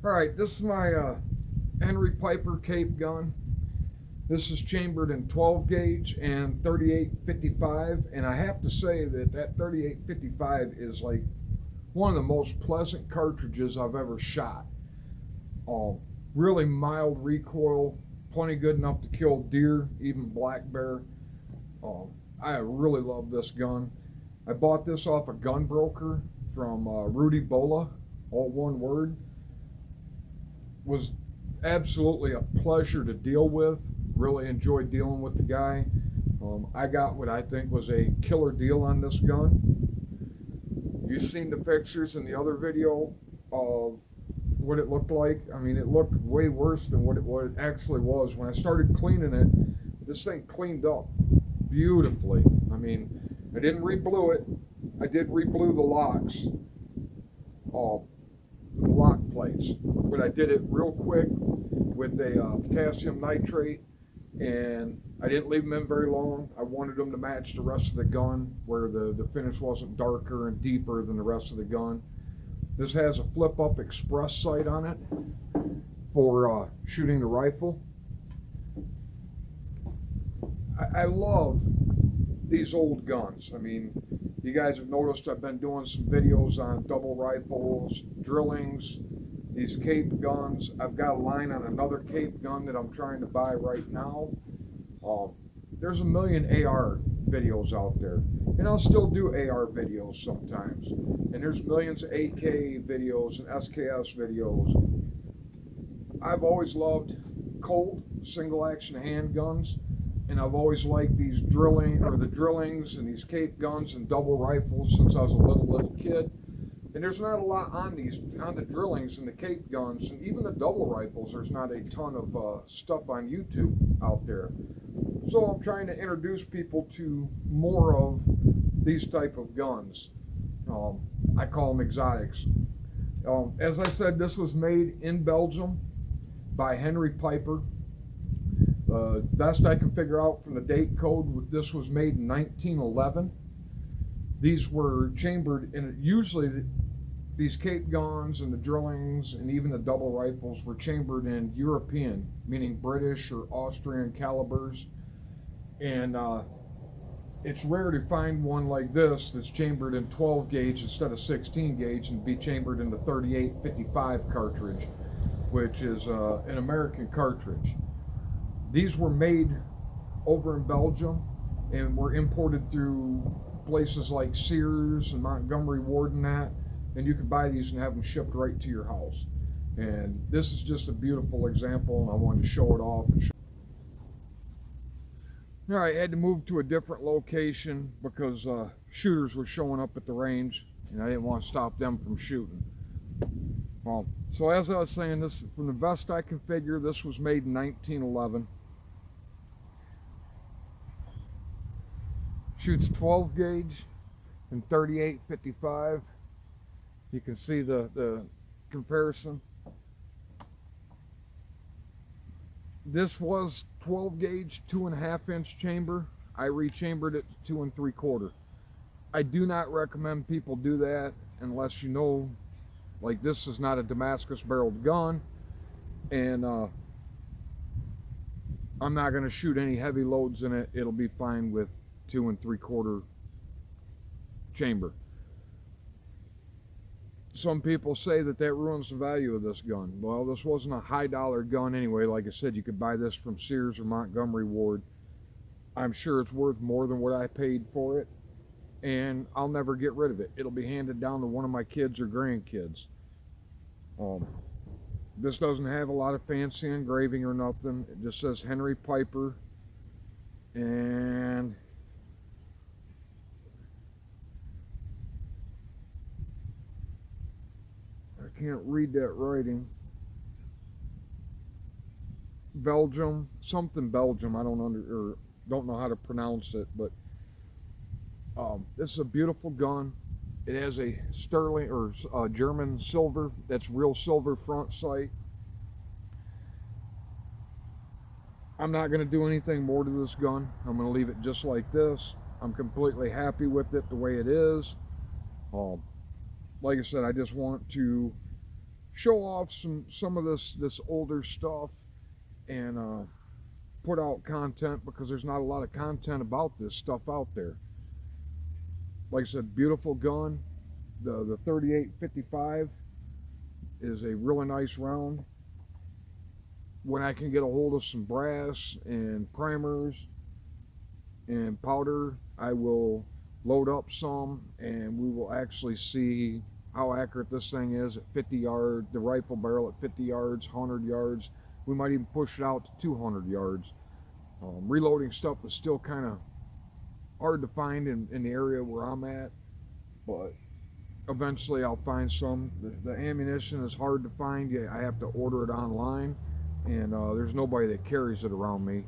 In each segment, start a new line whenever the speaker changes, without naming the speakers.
Alright, this is my Henry Piper Cape gun. This is chambered in 12 gauge and 38-55, and I have to say that 38-55 is like one of the most pleasant cartridges I've ever shot. Um, Really mild recoil, plenty good enough to kill deer, even black bear. I really love this gun. I bought this off a gun broker from Rudy Bola, all one word. Was absolutely a pleasure to deal with. Really enjoyed dealing with the guy. I got what I think was a killer deal on this gun. You've seen the pictures in the other video of what it looked like. I mean, it looked way worse than what it actually was. When I started cleaning it, this thing cleaned up beautifully. I mean, I didn't re-blue it. I did re-blue the locks, the lock plates, but I did it real quick with a potassium nitrate, and I didn't leave them in very long. I wanted them to match the rest of the gun, where the finish wasn't darker and deeper than the rest of the gun. This has a flip-up express sight on it for shooting the rifle. I love these old guns. I mean, you guys have noticed I've been doing some videos on double rifles, drillings, these Cape guns. I've got a line on another Cape gun that I'm trying to buy right now. There's a million AR videos out there, and I'll still do AR videos sometimes. And there's millions of AK videos and SKS videos. I've always loved Colt single action handguns, and I've always liked these the drillings and these Cape guns and double rifles since I was a little kid. And there's not a lot on the drillings and the Cape guns, and even the double rifles. There's not a ton of stuff on YouTube out there. So I'm trying to introduce people to more of these type of guns. I call them exotics. As I said, this was made in Belgium by Henri Piper. Best I can figure out from the date code, this was made in 1911. These were chambered in, usually these Cape guns and the drillings and even the double rifles were chambered in European, meaning British or Austrian calibers. And it's rare to find one like this that's chambered in 12 gauge instead of 16 gauge and be chambered in the 38-55 cartridge, which is an American cartridge. These were made over in Belgium and were imported through places like Sears and Montgomery Ward and that, and you could buy these and have them shipped right to your house. And this is just a beautiful example, and I wanted to show it off. All right, I had to move to a different location because shooters were showing up at the range, and I didn't want to stop them from shooting. Well, so as I was saying, this, from the best I can figure, this was made in 1911. Shoots 12 gauge and 38-55. You can see the comparison. This was 12 gauge, 2.5 inch chamber. I rechambered it to 2 3/4. I do not recommend people do that unless you know, like, this is not a Damascus barreled gun, and I'm not going to shoot any heavy loads in it. It'll be fine with 2 3/4 chamber. Some people say that ruins the value of this gun. Well, this wasn't a high dollar gun anyway. Like I said, you could buy this from Sears or Montgomery Ward. I'm sure it's worth more than what I paid for it, and I'll never get rid of it. It'll be handed down to one of my kids or grandkids. This doesn't have a lot of fancy engraving or nothing. It just says Henri Piper, and I can't read that writing. Belgium, something Belgium. I don't know how to pronounce it, but this is a beautiful gun. It has a sterling or German silver. That's real silver front sight. I'm not going to do anything more to this gun. I'm going to leave it just like this. I'm completely happy with it the way it is. Like I said, I just want to show off some of this older stuff and put out content, because there's not a lot of content about this stuff out there. Like I said, beautiful gun. The 3855 is a really nice round. When I can get a hold of some brass and primers and powder, I will load up some, and we will actually see how accurate this thing is at 50 yards, the rifle barrel at 50 yards, 100 yards. We might even push it out to 200 yards. Reloading stuff is still kind of hard to find in the area where I'm at, but eventually I'll find some. The ammunition is hard to find. Yeah, I have to order it online, and there's nobody that carries it around me.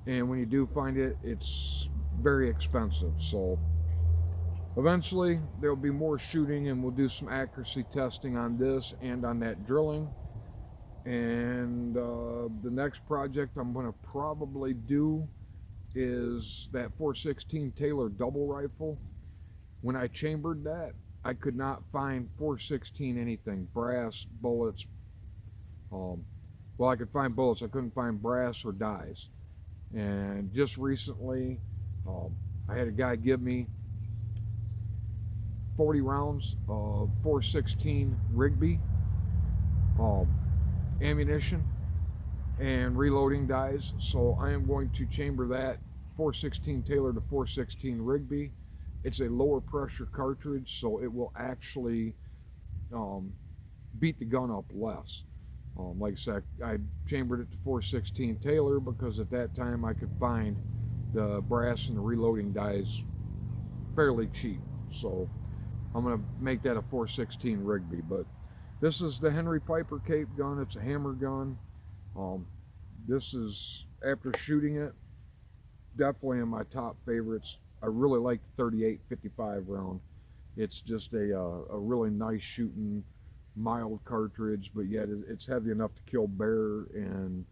And when you do find it, it's very expensive. So eventually there'll be more shooting, and we'll do some accuracy testing on this and on that drilling. And the next project I'm going to probably do is that 416 Taylor double rifle. When I chambered that, I could not find 416 anything, brass, bullets. Well, I could find bullets. I couldn't find brass or dies. And just recently, I had a guy give me 40 rounds of 416 Rigby ammunition and reloading dies. So I am going to chamber that 416 Taylor to 416 Rigby. It's a lower pressure cartridge, so it will actually beat the gun up less. Like I said, I chambered it to 416 Taylor because at that time I could find the brass and the reloading dies fairly cheap. So I'm going to make that a 416 Rigby. But this is the Henry Piper Cape gun. It's a hammer gun. This is, after shooting it, definitely in my top favorites. I really like the 38-55 round. It's just a really nice shooting, mild cartridge, but yet it's heavy enough to kill bear and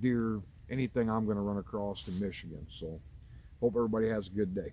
deer, anything I'm going to run across in Michigan. So hope everybody has a good day.